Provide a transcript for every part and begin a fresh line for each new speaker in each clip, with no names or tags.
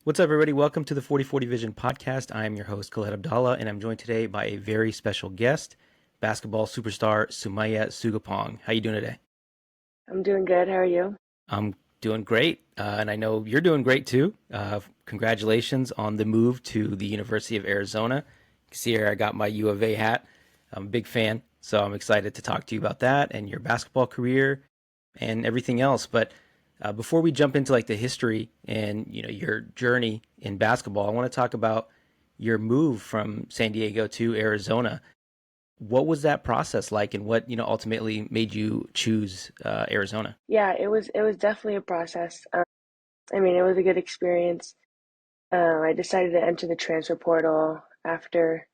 What's up, everybody? Welcome to the 4040 Vision podcast. I am your host, Khaled Abdallah, and I'm joined today by a very special guest, basketball superstar Sumayah Sugapong. How you doing today?
I'm doing good. How are you?
I'm doing great, and I know you're doing great too. Congratulations on the move to the University of Arizona. You can see here I got my U of A hat. I'm a big fan, so I'm excited to talk to you about that and your basketball career and everything else. But before we jump into like the history and your journey in basketball, I want to talk about your move from San Diego to Arizona. What was that process like, and what ultimately made you choose Arizona?
Yeah, it was definitely a process. It was a good experience. I decided to enter the transfer portal after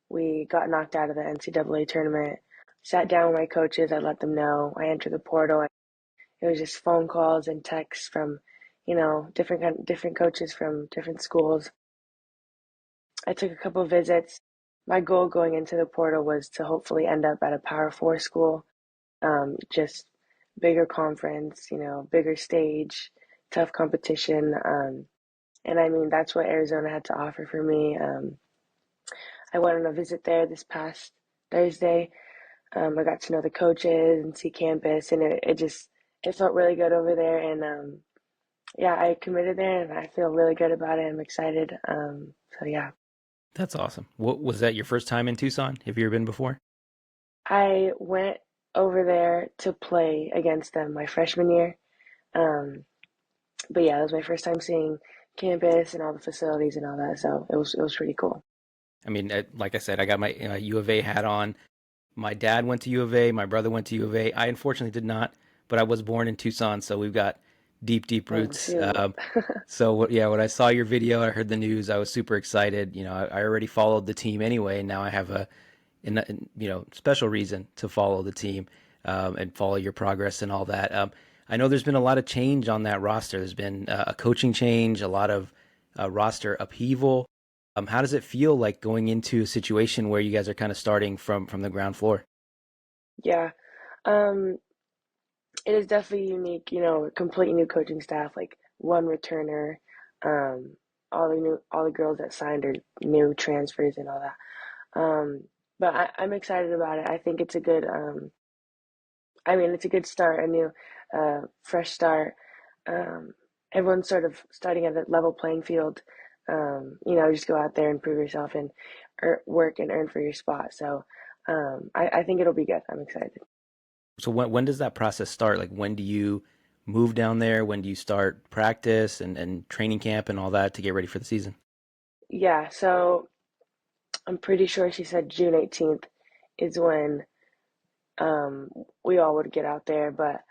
we got knocked out of the NCAA tournament. Sat down with my coaches. I let them know I entered the portal. It was just phone calls and texts from, different coaches from different schools. I took a couple of visits. My goal going into the portal was to hopefully end up at a Power Four school. Just bigger conference, bigger stage, tough competition. And I mean, that's what Arizona had to offer for me. I went on a visit there this past Thursday. I got to know the coaches and see campus, and it felt really good over there. And yeah, I committed there, and I feel really good about it. I'm excited. So yeah,
That's awesome. What was that, your first time in Tucson? Have you ever been before?
I went over there to play against them my freshman year. Um, but yeah, it was my first time seeing campus and all the facilities and all that, so it was pretty cool.
I mean, like I said, I got my U of A hat on. My dad went to U of A. My brother went to U of A. I unfortunately did not, but I was born in Tucson, so we've got deep, deep
Oh
roots.
shoot.
Yeah, when I saw your video, I heard the news. I was super excited. I already followed the team anyway, and now I have special reason to follow the team and follow your progress and all that. I know there's been a lot of change on that roster. There's been a coaching change, a lot of roster upheaval. How does it feel like going into a situation where you guys are kind of starting from the ground floor?
Yeah. Um, it is definitely unique, complete new coaching staff, like one returner, um, all the girls that signed are new transfers and all that. But I'm excited about it. I think it's a good it's a good start, a new fresh start. Um, Everyone's sort of starting at a level playing field. Just go out there and prove yourself and work and earn for your spot. So I think it'll be good. I'm excited.
So when does that process start? Like when do you move down there? When do you start practice and training camp and all that to get ready for the season?
Yeah, so I'm pretty sure she said June 18th is when um, we all would get out there, but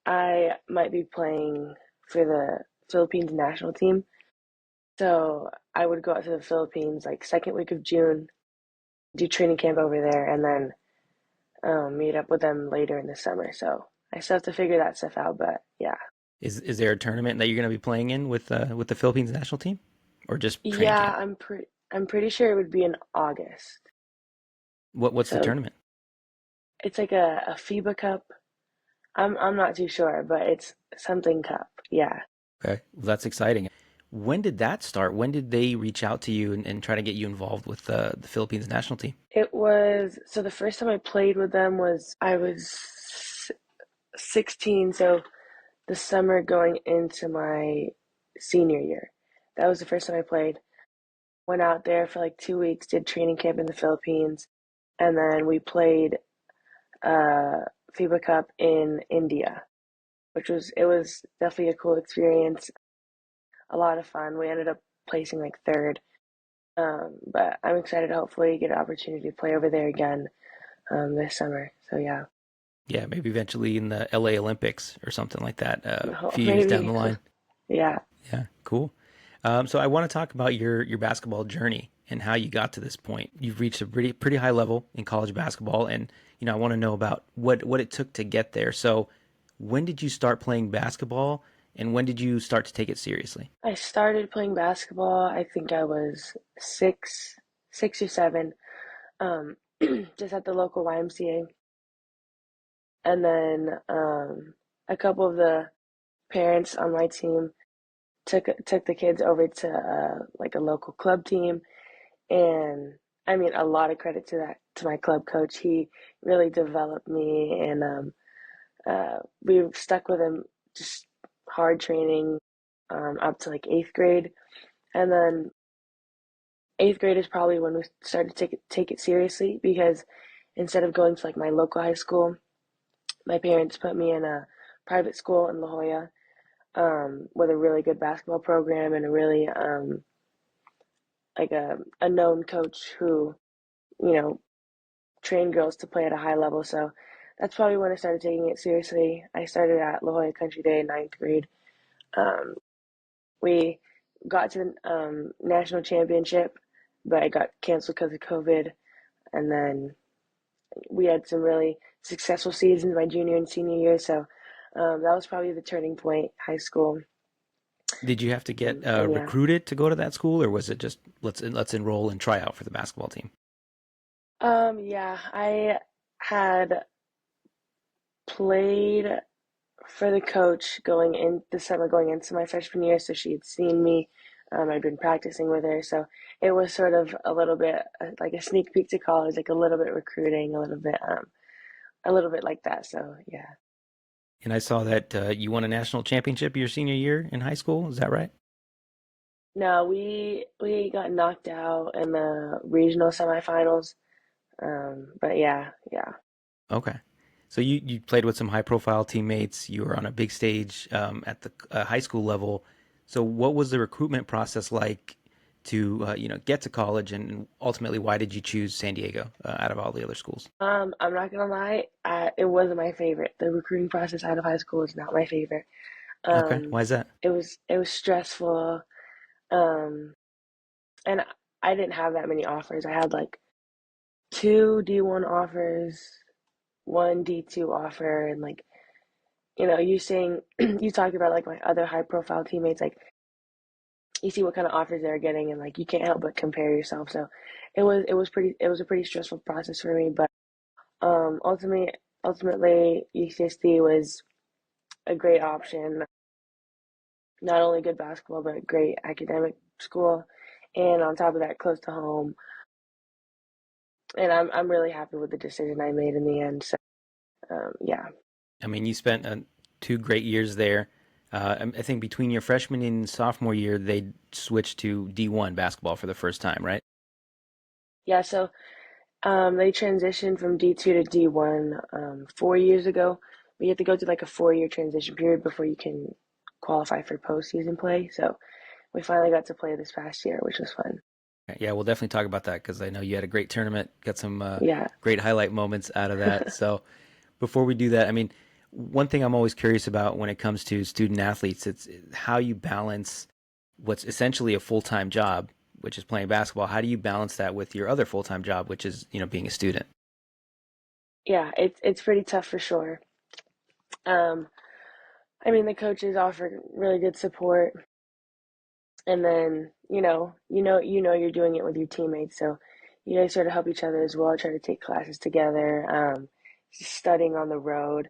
I might be playing for the Philippines national team. So I would go out to the Philippines like second week of June, do training camp over there, and then meet up with them later in the summer. So I still have to figure that stuff out, but yeah.
Is there a tournament that you're going to be playing in with the Philippines national team, or just training
Yeah,
camp?
I'm pretty sure it would be in August.
What's the
So
tournament?
it's like a FIBA Cup. I'm not too sure, but it's something cup. Yeah.
Okay, well, that's exciting. When did that start? When did they reach out to you and try to get you involved with the Philippines national team?
It was so the first time I played with them was I was 16, so the summer going into my senior year. That was the first time I played. Went out there for like 2 weeks, did training camp in the Philippines, and then we played FIBA Cup in India, which was definitely a cool experience, a lot of fun. We ended up placing like third, but I'm excited to hopefully get an opportunity to play over there again this summer. So yeah,
Yeah, maybe eventually in the LA Olympics or something like that, a few years down the
maybe.
line.
Yeah.
Yeah, cool. So I want to talk about your basketball journey and how you got to this point. You've reached a pretty high level in college basketball, and I want to know about what it took to get there. So when did you start playing basketball, and when did you start to take it seriously?
I started playing basketball. I think I was six or seven, um, just at the local YMCA. And then a couple of the parents on my team took the kids over to like a local club team, and I mean a lot of credit to that to my club coach. He really developed me, and we stuck with him just hard training up to like eighth grade, and then eighth grade is probably when we started to take it seriously because instead of going to like my local high school, my parents put me in a private school in La Jolla with a really good basketball program and a really like a known coach who you know trained girls to play at a high level. So that's probably when I started taking it seriously. I started at La Jolla Country Day in ninth grade. Um, we got to the national championship, but it got canceled because of COVID. And then we had some really successful seasons my junior and senior year. So that was probably the turning point, high school.
Did you have to get
And yeah,
recruited to go to that school, or was it just let's enroll and try out for the basketball team?
yeah, I had played for the coach going in the summer going into my freshman year, so she had seen me. I'd been practicing with her, so it was sort of a little bit like a sneak peek to college, like a little bit recruiting, a little bit like that. So yeah.
And I saw that you won a national championship your senior year in high school. Is that right?
No, we got knocked out in the regional semifinals. But yeah, yeah.
Okay. So you played with some high profile teammates. You were on a big stage at the high school level. So what was the recruitment process like to get to college, and ultimately why did you choose San Diego out of all the other schools?
I'm not gonna lie, it wasn't my favorite. The recruiting process out of high school was not my favorite.
Okay.
Um,
Why is that?
it was stressful. Um, and I didn't have that many offers. I had like two D1 offers, one D2 offer, and like you saying you talked about like my other high profile teammates, like you see what kind of offers they're getting, and like you can't help but compare yourself. So it was a pretty stressful process for me, but ultimately UCSD was a great option. Not only good basketball, but great academic school, and on top of that, close to home. And I'm really happy with the decision I made in the end. So yeah,
I mean, you spent 2 great years there. I think between your freshman and sophomore year, they switched to D1 basketball for the first time, right?
yeah. So they transitioned from D2 to D1 4 years ago. But you have to go through like a 4 year transition period before you can qualify for postseason play. So we finally got to play this past year, which was fun.
Yeah, we'll definitely talk about that because I know you had a great tournament, got some
Yeah.
great highlight moments out of that. So before we do that, I mean, one thing I'm always curious about when it comes to student athletes, it's how you balance what's essentially a full-time job, which is playing basketball. How do you balance that with your other full-time job, which is, being a student?
Yeah, it's pretty tough for sure. Um, I mean, the coaches offer really good support, and then you're doing it with your teammates, so you guys sort of help each other as well. Try to take classes together, studying on the road.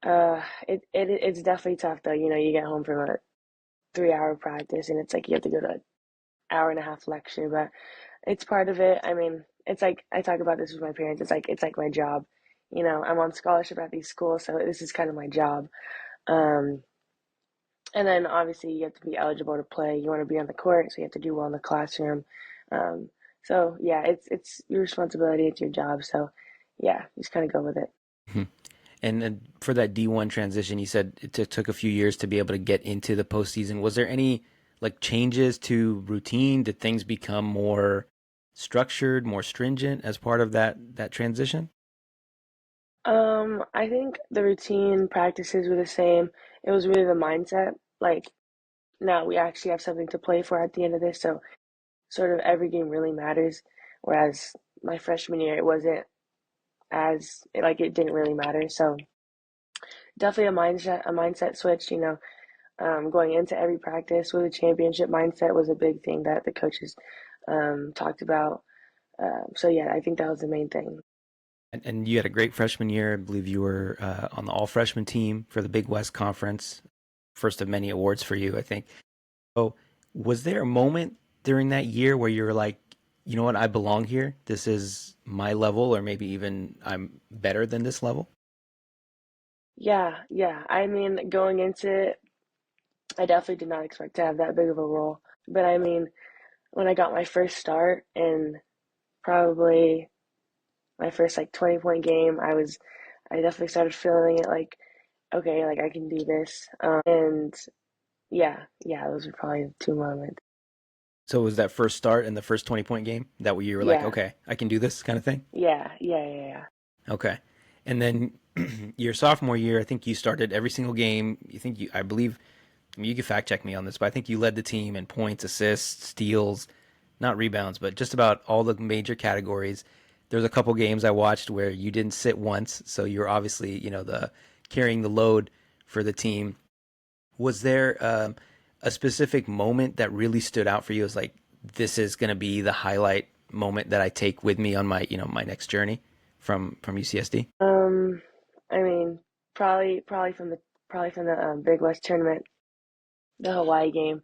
It's definitely tough though. You get home from a 3 hour practice, and it's like you have to go to an hour and a half lecture, but it's part of it. I mean, it's like I talk about this with my parents. It's like my job. I'm on scholarship at these schools, so this is kind of my job. Um, and then obviously you have to be eligible to play. You want to be on the court, so you have to do well in the classroom. Um, so yeah, it's your responsibility. It's your job. So yeah, just kind of go with it.
Mhm. And for that D1 transition, you said it took a few years to be able to get into the postseason. Was there any like changes to routine? Did things become more structured, more stringent as part of that transition?
I think the routine practices were the same. It was really the mindset. Like now we actually have something to play for at the end of this, so sort of every game really matters. Whereas my freshman year, it wasn't as like it didn't really matter. So definitely a mindset switch. Going into every practice with a championship mindset was a big thing that the coaches talked about. So yeah, I think that was the main thing.
And you had a great freshman year. I believe you were on the all freshman team for the Big West Conference. First of many awards for you, I think. So, was there a moment during that year where you were like, you know what, I belong here. This is my level, or maybe even I'm better than this level?
Yeah, yeah. I mean, going into it, I definitely did not expect to have that big of a role. But I mean, when I got my first start and probably my first like 20-point game, I definitely started feeling it like, okay, like I can do this. And yeah, yeah, those were probably the two moments.
So, was that first start in the first 20-point game that you were like,
Yeah,
okay, I can do this kind of thing?
yeah, yeah, yeah, yeah.
Okay. And then your sophomore year, I think you started every single game. I believe, I mean, you can fact check me on this, but I think you led the team in points, assists, steals, not rebounds, but just about all the major categories. There's a couple games I watched where you didn't sit once, so you're obviously, the carrying the load for the team. Was there a specific moment that really stood out for you as like this is going to be the highlight moment that I take with me on my, my next journey from UCSD?
Um, I mean, probably from the Big West tournament, the Hawaii game.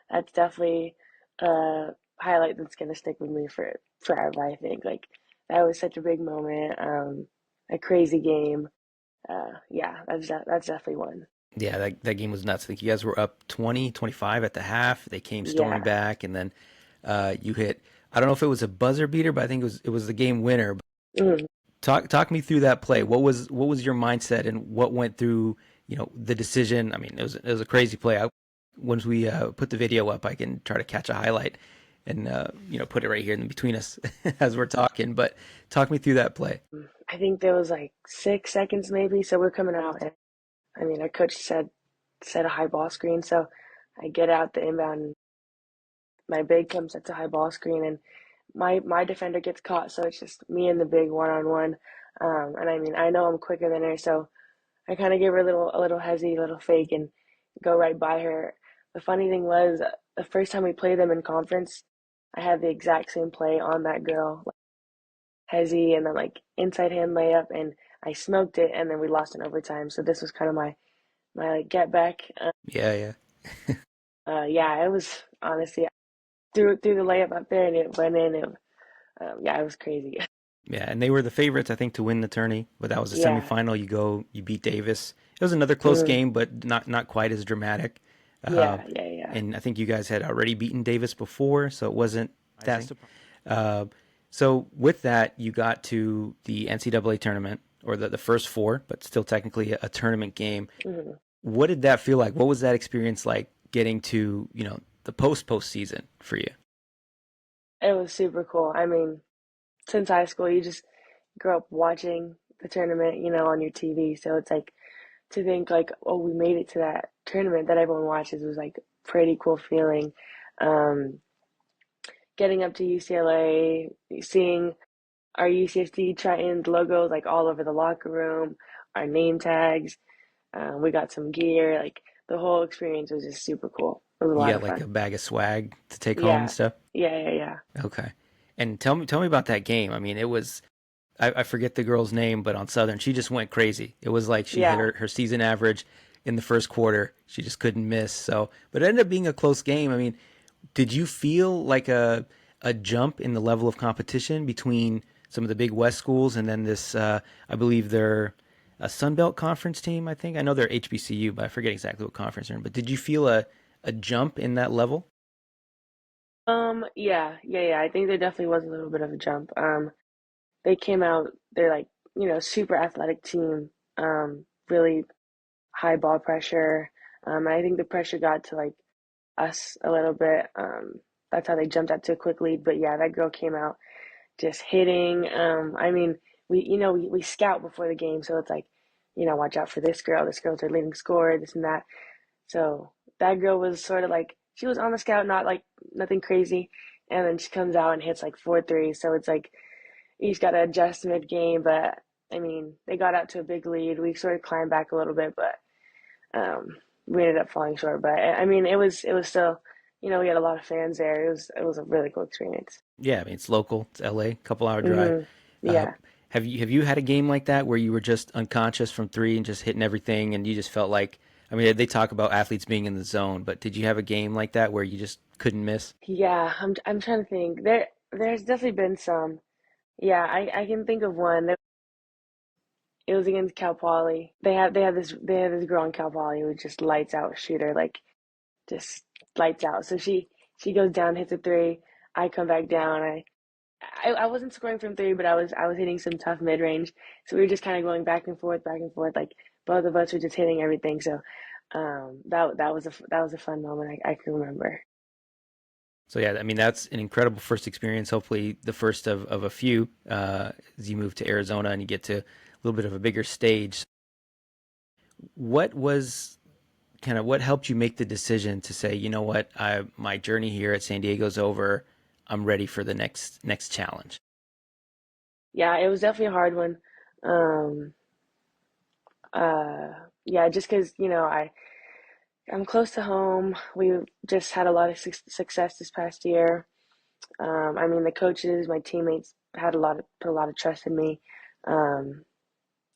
That's definitely a highlight that's gonna stick with me for forever. I think like that was such a big moment. A crazy game. Yeah, that's definitely one.
Yeah, that game was nuts. I think you guys were up 20-25 at the half. They came storming
Yeah.
back, and then you hit. I don't know if it was a buzzer beater, but I think it was the game winner.
Mm.
Talk me through that play. What was your mindset, and what went through the decision? I mean, it was a crazy play. Once we put the video up, I can try to catch a highlight and put it right here in between us as we're talking. But talk me through that play.
I think there was like 6 seconds maybe. So we're coming out, and I mean, our coach said a high ball screen. So I get out the inbound. And my big comes at the high ball screen, and my defender gets caught. So it's just me and the big one on one. And I mean, I know I'm quicker than her, so I kind of gave her a little hezzy, little fake, and go right by her. The funny thing was, the first time we played them in conference, I had the exact same play on that girl, like, hezzy, and then like inside hand layup, and I smoked it, and then we lost in overtime. So this was kind of my like get back.
Yeah, yeah.
Yeah, it was honestly threw the layup up there, and it went in. Yeah, it was crazy.
Yeah, and they were the favorites, I think, to win the tourney. But that was the
Yeah.
semifinal. You beat Davis. It was another close
Mm.
game, but not quite as dramatic. Uh,
Yeah, yeah, yeah.
and I think you guys had already beaten Davis before, so it wasn't that surprising. So with that, you got to the NCAA tournament, or the first four, but still technically a tournament game.
Mhm.
What did that feel like? What was that experience like getting to the postseason for you?
It was super cool. I mean, since high school, you just grow up watching the tournament, on your TV. So it's like to think like, oh, we made it to that tournament that everyone watches was like pretty cool feeling. Um, Getting up to UCLA, seeing our UCSD Tritons logos like all over the locker room, our name tags. We got some gear. Like the whole experience was just super cool. It was a
You
lot
got
of
like
fun.
a bag of swag to take home and
Yeah,
stuff.
yeah, yeah, yeah,
Okay. And tell me about that game. I mean, it was I forget the girl's name, but on Southern, she just went crazy. It was like she hit
yeah.
her season average in the first quarter. She just couldn't miss. So, but it ended up being a close game. I mean, did you feel like a jump in the level of competition between some of the big West schools and then this? I believe they're a Sun Belt conference team. I think I know they're HBCU, but I forget exactly what conference they're in. But did you feel a jump in that level?
Yeah, yeah, yeah. I think there definitely was a little bit of a jump. They came out, they're like, super athletic team, really high ball pressure. And I think the pressure got to like us a little bit. That's how they jumped out to a quick lead. But yeah, that girl came out just hitting. I mean, we scout before the game, so it's like, watch out for this girl. This girl's our leading scorer, this and that. So that girl was sort of like she was on the scout, not like nothing crazy, and then she comes out and hits like 4 threes. So it's like he's got to adjust mid game, but I mean they got out to a big lead. We sort of climbed back a little bit, but um, we ended up falling short. But I mean it was still, we had a lot of fans there. It was a really cool experience.
Yeah, I mean it's local. It's LA, couple hour drive. Uh,
Yeah.
have you had a game like that where you were just unconscious from three and just hitting everything, and you just felt like I mean, they talk about athletes being in the zone, but did you have a game like that where you just couldn't miss?
Yeah, I'm trying to think. There's definitely been some. Yeah, I can think of one. It was against Cal Poly. They had this girl in Cal Poly who was just lights out shooter, like just lights out. So she goes down, hits a three. I come back down. I wasn't scoring from three, but I was hitting some tough mid range. So we were just kind of going back and forth. Like both of us were just hitting everything. So that was a fun moment I can remember.
So yeah, I mean that's an incredible first experience. Hopefully, the first of a few as you move to Arizona and you get to a little bit of a bigger stage. What was kind of what helped you make the decision to say, you know what, my journey here at San Diego's over. I'm ready for the next challenge.
Yeah, it was definitely a hard one. Um, uh, yeah, just because I'm close to home. We just had a lot of success this past year. I mean, the coaches, my teammates had put a lot of trust in me. Um,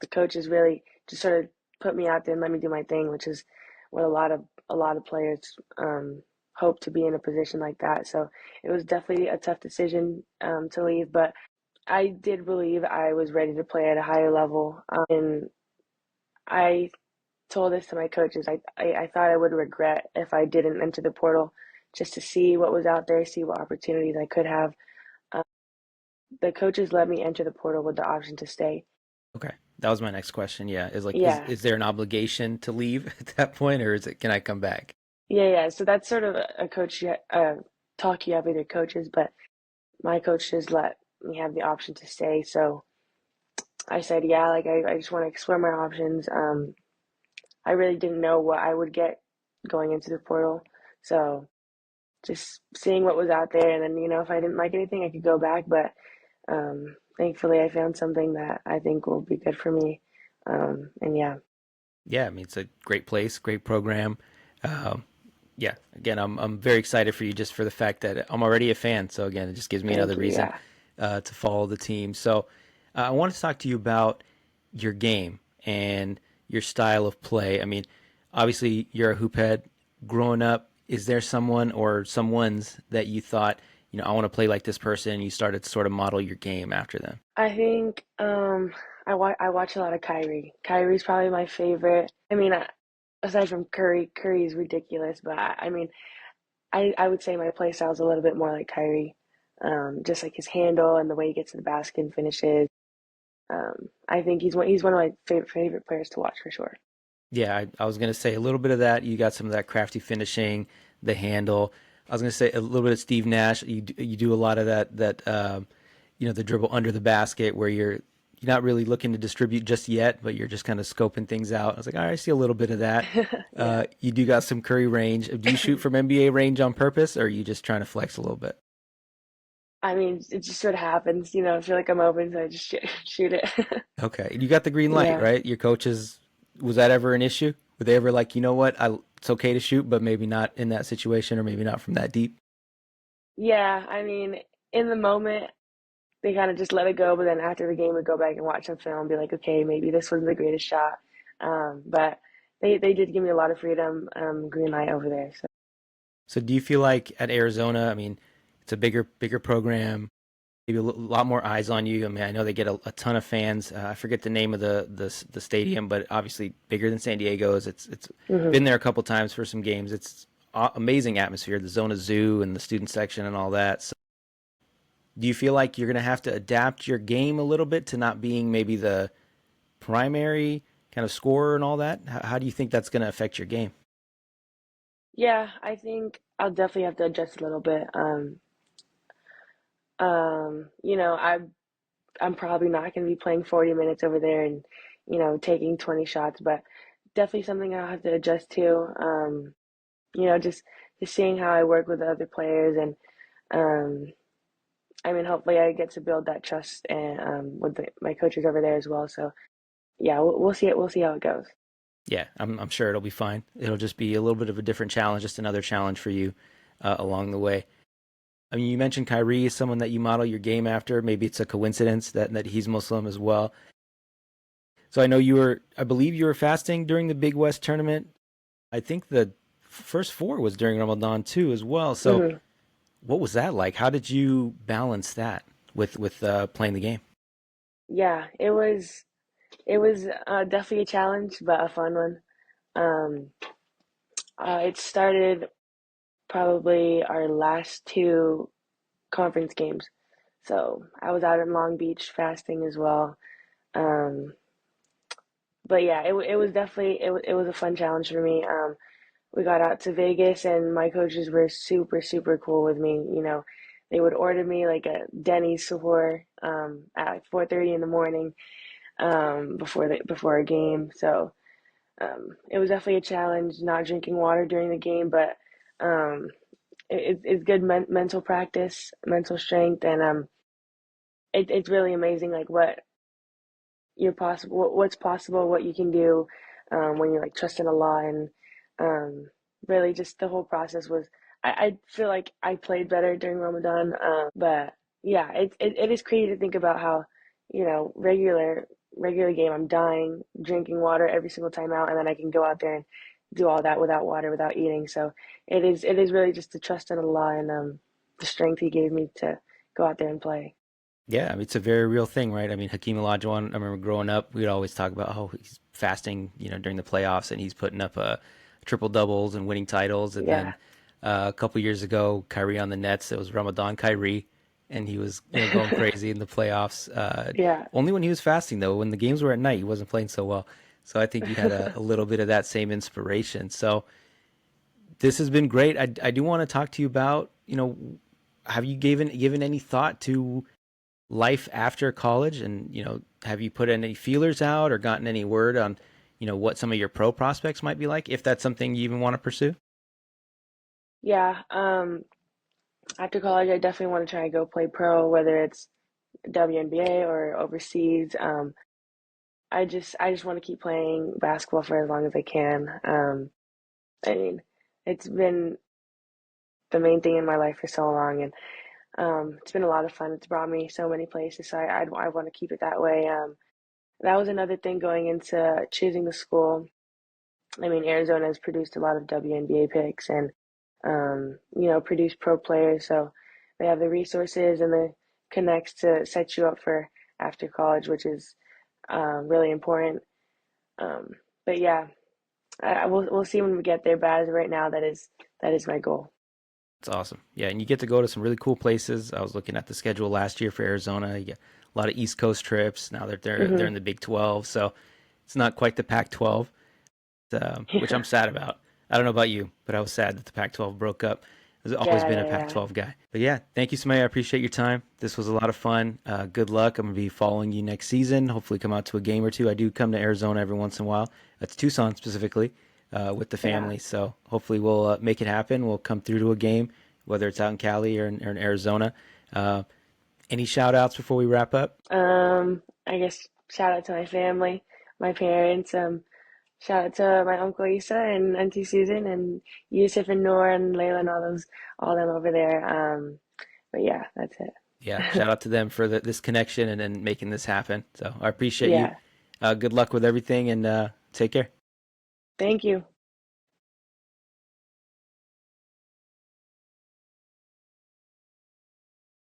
the coaches really just sort of put me out there and let me do my thing, which is what a lot of players hope to be in a position like that. So it was definitely a tough decision to leave, but I did believe I was ready to play at a higher level. And I told this to my coaches. I thought I would regret if I didn't enter the portal just to see what was out there, see what opportunities I could have. Um, the coaches let me enter the portal with the option to stay.
Okay, that was my next question. Yeah, is like, is
Yeah,
is there an obligation to leave at that point, or is it can I come back?
yeah. So that's sort of a coach talk you have with your coaches, but my coach just let me have the option to stay. So I said, yeah, like I just want to explore my options. I really didn't know what I would get going into the portal. So just seeing what was out there, and then if I didn't like anything, I could go back. But thankfully, I found something that I think will be good for me. And yeah,
Yeah, I mean it's a great place, great program. Um, yeah, again, I'm very excited for you just for the fact that I'm already a fan. So again, it just gives me another
thank you.
reason
Yeah,
to follow the team. So I want to talk to you about your game and your style of play. I mean, obviously you're a hoop head. Growing up, is there someone or someone's that you thought, I want to play like this person, and you started to sort of model your game after them?
I think I watch a lot of Kyrie. Kyrie's probably my favorite. I mean, aside from Curry, Curry's ridiculous, but I mean, I would say my play style is a little bit more like Kyrie. Just like his handle and the way he gets to the basket and finishes. I think he's one of my favorite players to watch for sure.
Yeah, I was gonna say a little bit of that. You got some of that crafty finishing, the handle. I was gonna say a little bit of Steve Nash. You do a lot of that the dribble under the basket where you're not really looking to distribute just yet, but you're just kind of scoping things out. I was like, all right, I see a little bit of that.
Yeah.
You do got some Curry range. Do you shoot from NBA range on purpose, or are you just trying to flex a little bit?
I mean, it just sort of happens, I feel like I'm open, so I just shoot it.
Okay, you got the green light,
Yeah.
right? Your coaches, was that ever an issue? Were they ever like, you know what, it's okay to shoot, but maybe not in that situation, or maybe not from that deep?
Yeah, I mean, in the moment, they kind of just let it go, but then after the game, we go back and watch some film and be like, okay, maybe this wasn't the greatest shot. But they did give me a lot of freedom, green light over there. So
So do you feel like at Arizona, I mean, it's a bigger program, maybe a lot more eyes on you. I mean, I know they get a ton of fans. I forget the name of the stadium, but obviously bigger than San Diego's. It's
hmm
been there a couple times for some games. It's amazing atmosphere, the Zona Zoo and the student section and all that. So do you feel like you're going to have to adapt your game a little bit to not being maybe the primary kind of scorer and all that? How do you think that's going to affect your game?
yeah, I think I'll definitely have to adjust a little bit. I'm probably not going to be playing 40 minutes over there and taking 20 shots, but definitely something I'll have to adjust to. Just seeing how I work with the other players and um, I mean, hopefully I get to build that trust and with my coaches over there as well. So yeah, we'll see it. We'll see how it goes.
Yeah, I'm sure it'll be fine. It'll just be a little bit of a different challenge, just another challenge for you along the way. I mean, you mentioned Kyrie is someone that you model your game after. Maybe it's a coincidence that he's Muslim as well. So I know I believe you were fasting during the Big West tournament. I think the first four was during Ramadan too, as well. So,
Hmm.
what was that like? How did you balance that with playing the game?
Yeah, it was definitely a challenge, but a fun one. Um, it started probably our last two conference games. So I was out in Long Beach fasting as well. Um, but yeah, it was definitely it was a fun challenge for me. We got out to Vegas, and my coaches were super cool with me. You know, they would order me like a Denny's before at like 4:30 in the morning before a game. So it was definitely a challenge not drinking water during the game, but um, it's good mental practice, mental strength, and it's really amazing like what's possible, what you can do when you like trust in Allah, and really just the whole process was. I feel like I played better during Ramadan, but yeah, it is crazy to think about how regular game I'm dying, drinking water every single time out, and then I can go out there and do all that without water, without eating. So it is really just the trust in Allah and the strength He gave me to go out there and play.
Yeah, I mean, it's a very real thing, right? I mean, Hakeem Olajuwon, I remember growing up, we'd always talk about, oh, he's fasting, during the playoffs, and he's putting up triple doubles and winning titles. And then
Yeah.
a couple years ago, Kyrie on the Nets, it was Ramadan Kyrie, and he was, going crazy in the playoffs.
Yeah.
Only when he was fasting, though. When the games were at night, he wasn't playing so well. So I think you had a little bit of that same inspiration. So this has been great. I do want to talk to you about, have you given any thought to life after college, and have you put any feelers out or gotten any word on what some of your pro prospects might be like, if that's something you even want to pursue?
Yeah. After college, I definitely want to try to go play pro, whether it's WNBA or overseas. I just want to keep playing basketball for as long as I can. I mean, it's been the main thing in my life for so long, and it's been a lot of fun. It's brought me so many places, so I want to keep it that way. That was another thing going into choosing the school. I mean, Arizona has produced a lot of WNBA picks and, produced pro players. So they have the resources and the connects to set you up for after college, which is really important. Um, but yeah, we'll see when we get there. But as of right now, that is my goal.
It's awesome. Yeah, and you get to go to some really cool places. I was looking at the schedule last year for Arizona. You get a lot of East Coast trips. Now that they're
Hmm.
in the Big 12, so it's not quite the Pac-12, which
Yeah,
I'm sad about. I don't know about you, but I was sad that the Pac-12 broke up. I've always
yeah,
been a
yeah, yeah.
Pac-12 guy. But yeah, thank you, Sumaya. I appreciate your time. This was a lot of fun. Good luck. I'm going to be following you next season. Hopefully, come out to a game or two. I do come to Arizona every once in a while. That's Tucson specifically, with the
Yeah.
family. So hopefully, we'll make it happen. We'll come through to a game, whether it's out in Cali or in Arizona. Uh, any shout outs before we wrap up?
I guess shout out to my family, my parents. Shout out to my uncle Isa and Auntie Susan and Yusuf and Noor and Layla and all them over there. But yeah, that's
Yeah,
it.
shout out to them for this connection and making this happen. So I appreciate you.
Yeah.
Good luck with everything, and take care.
Thank you.